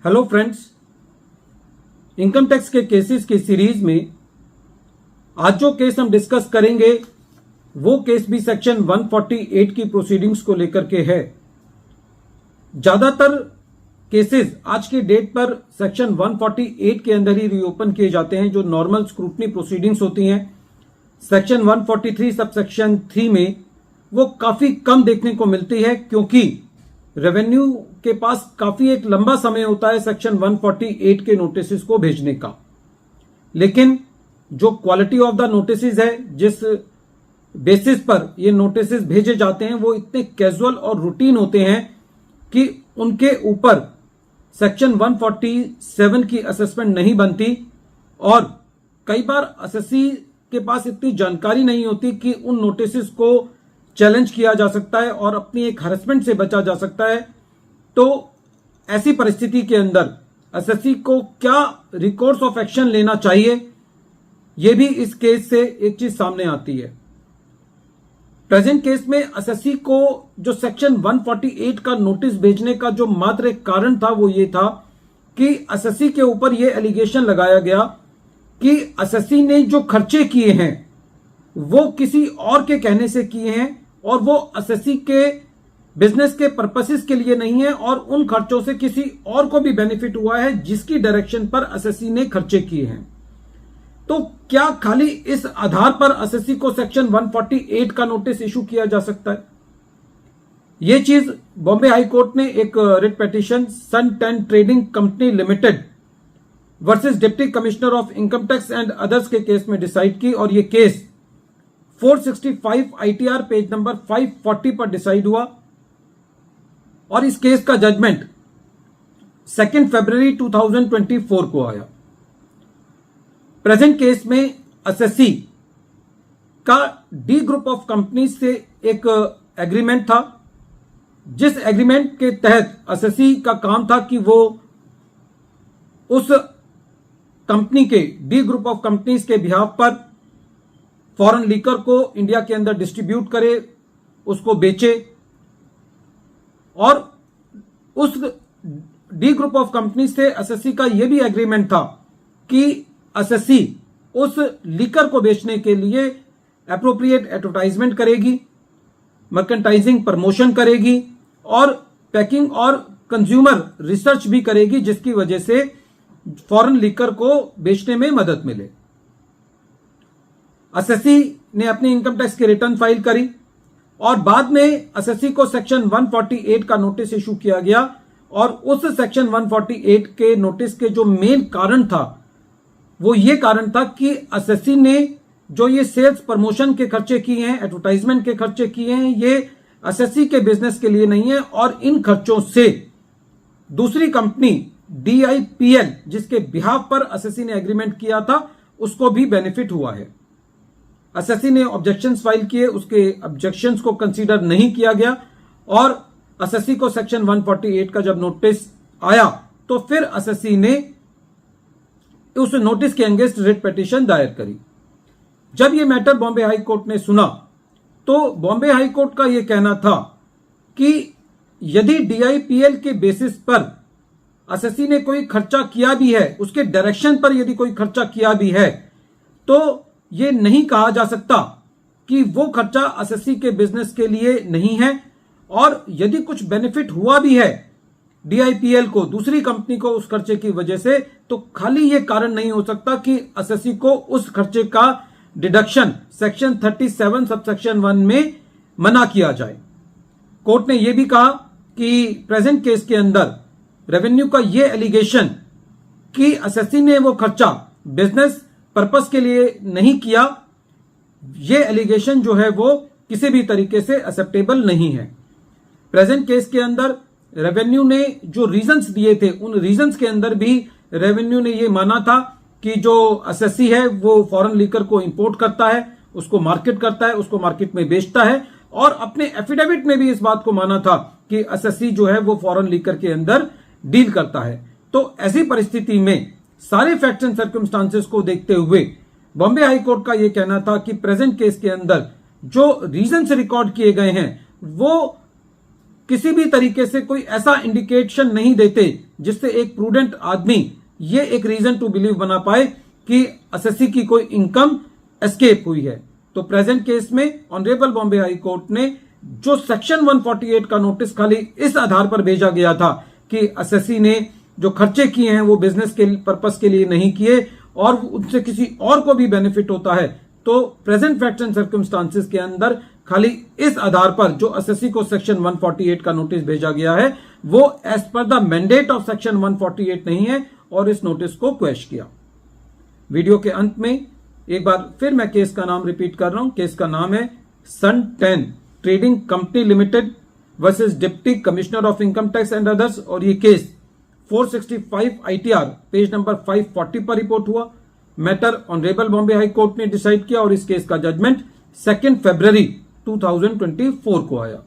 Hello friends, income tax के cases की series में आज जो केस हम डिस्कस करेंगे वो केस भी सेक्शन 148 की प्रोसीडिंग्स को लेकर के है। ज्यादातर केसेस आज की डेट पर सेक्शन 148 के अंदर ही रीओपन किए जाते हैं, जो नॉर्मल स्क्रूटनी प्रोसीडिंग्स होती हैं। सेक्शन 143 सब सेक्शन 3 में वो काफी कम देखने को मिलती है, क्योंकि रेवेन्यू के पास काफी एक लंबा समय होता है सेक्शन 148 के नोटिस को भेजने का। लेकिन जो क्वालिटी ऑफ द नोटिस है, जिस बेसिस पर ये नोटिस भेजे जाते हैं, वो इतने कैजुअल और रूटीन होते हैं कि उनके ऊपर सेक्शन 147 की असेसमेंट नहीं बनती। और कई बार एसएससी के पास इतनी जानकारी नहीं होती कि उन नोटिस को चैलेंज किया जा सकता है और अपनी एक हरेसमेंट से बचा जा सकता है। तो ऐसी परिस्थिति के अंदर एसएससी को क्या रिकॉर्ड्स ऑफ एक्शन लेना चाहिए, यह भी इस केस से एक चीज सामने आती है। प्रेजेंट केस में एसएससी को जो सेक्शन 148 का नोटिस भेजने का जो मात्र एक कारण था वो ये था कि एसएससी के ऊपर यह एलिगेशन लगाया गया कि एसएससी ने जो खर्चे किए हैं वो किसी और के कहने से किए हैं और वो एसएससी के बिजनेस के पर्पसेस के लिए नहीं है, और उन खर्चों से किसी और को भी बेनिफिट हुआ है जिसकी डायरेक्शन पर एसएससी ने खर्चे किए हैं। तो क्या खाली इस आधार पर एसएससी को सेक्शन 148 का नोटिस इशू किया जा सकता है? यह चीज बॉम्बे हाई कोर्ट ने एक writ petition Sun 10 trading company limited versus deputy commissioner of income tax and others के केस में डिसाइड की, और यह केस 465 ITR पेज नंबर 540 पर डिसाइड हुआ। और इस केस का जजमेंट 2 फरवरी 2024 को आया। प्रेजेंट केस में एसएससी का डी ग्रुप ऑफ कंपनी से एक एग्रीमेंट था, जिस एग्रीमेंट के तहत एसएससी का काम था कि वो उस कंपनी के डी ग्रुप ऑफ कंपनीज के बिहाफ पर फॉरेन लीकर को इंडिया के अंदर डिस्ट्रीब्यूट करे, उसको बेचे। और उस डी ग्रुप ऑफ कंपनी से एसएससी का यह भी एग्रीमेंट था कि एसएससी उस लीकर को बेचने के लिए एप्रोप्रिएट एडवर्टाइजमेंट करेगी, मर्केंटाइजिंग प्रमोशन करेगी और पैकिंग और कंज्यूमर रिसर्च भी करेगी, जिसकी वजह से फॉरेन लीकर को बेचने में मदद मिले। एसएससी ने अपनी इनकम टैक्स की रिटर्न फाइल करी और बाद में एसएससी को सेक्शन 148 का नोटिस इशू किया गया। और उस सेक्शन 148 के नोटिस के जो मेन कारण था वो ये कारण था कि एसएससी ने जो ये सेल्स प्रमोशन के खर्चे किए हैं, एडवर्टाइजमेंट के खर्चे किए हैं, ये एसएससी के बिजनेस के लिए नहीं है, और इन खर्चों से दूसरी कंपनी DIPL जिसके बिहाफ पर एसएससी ने एग्रीमेंट किया था उसको भी बेनिफिट हुआ है। एसएससी ने ऑब्जेक्शंस फाइल किए, उसके ऑब्जेक्शंस को कंसीडर नहीं किया गया, और एसएससी को सेक्शन 148 का जब नोटिस आया तो फिर एसएससी ने उस नोटिस के अगेंस्ट रिट पिटीशन दायर करी। जब यह मैटर बॉम्बे हाई कोर्ट ने सुना तो बॉम्बे हाई कोर्ट का यह कहना था कि यदि DIPL के बेसिस पर एसएससी ने कोई खर्चा किया भी है, उसके डायरेक्शन पर यदि कोई खर्चा किया भी है, तो यह नहीं कहा जा सकता कि वो खर्चा एसएससी के बिजनेस के लिए नहीं है। और यदि कुछ बेनिफिट हुआ भी है DIPL को, दूसरी कंपनी को, उस खर्चे की वजह से, तो खाली यह कारण नहीं हो सकता कि एसएससी को उस खर्चे का डिडक्शन सेक्शन 37 सबसेक्शन 1 में मना किया जाए। कोर्ट ने यह भी कहा कि प्रेजेंट केस के अंदर रेवेन्यू का यह एलिगेशन कि एसएससी ने वो खर्चा बिजनेस पर्पस के लिए नहीं किया, यह एलिगेशन जो है वो किसी भी तरीके से एक्सेप्टेबल नहीं है। प्रेजेंट केस के अंदर रेवेन्यू ने जो रीजंस दिए थे, उन रीजंस के अंदर भी रेवेन्यू ने यह माना था कि जो एसएससी है वो फॉरेन लीकर को इंपोर्ट करता है, उसको मार्केट करता है, उसको मार्केट में बेचता है, और अपने एफिडेविट में भी इस बात को माना था कि एसएससी जो है वो फॉरेन लीकर के अंदर डील करता है। तो ऐसी परिस्थिति में सारे फैक्ट्स एंड सर्कमस्टांसेस को देखते हुए बॉम्बे हाई कोर्ट का यह कहना था कि प्रेजेंट केस के अंदर जो रीजंस रिकॉर्ड किए गए हैं वो किसी भी तरीके से कोई ऐसा इंडिकेशन नहीं देते जिससे एक प्रूडेंट आदमी ये एक रीजन टू बिलीव बना पाए कि एसएससी की कोई इनकम एस्केप हुई है। तो प्रेजेंट केस में ऑनरेबल बॉम्बे हाई कोर्ट ने जो सेक्शन 148 का नोटिस खाली इस आधार पर भेजा गया था कि एसएससी ने जो खर्चे किए हैं वो बिजनेस के पर्पस के लिए नहीं किए और उनसे किसी और को भी बेनिफिट होता है, तो प्रेजेंट फैक्ट्स एंड सर्कमस्टांसेस के अंदर खाली इस आधार पर जो एसएससी को सेक्शन 148 का नोटिस भेजा गया है वो as per the mandate of section 148 नहीं है और इस नोटिस को क्वेश किया। वीडियो के अंत में एक बार फिर मैं केस का नाम रिपीट कर रहा हूं। केस का नाम है सन 10 trading company limited versus deputy commissioner of income tax and others, और ये केस 465 ITR पेज नंबर 540 पर रिपोर्ट हुआ। Matter honourable Bombay high court ने डिसाइड किया और इस केस का जजमेंट 2 फरवरी 2024 को आया।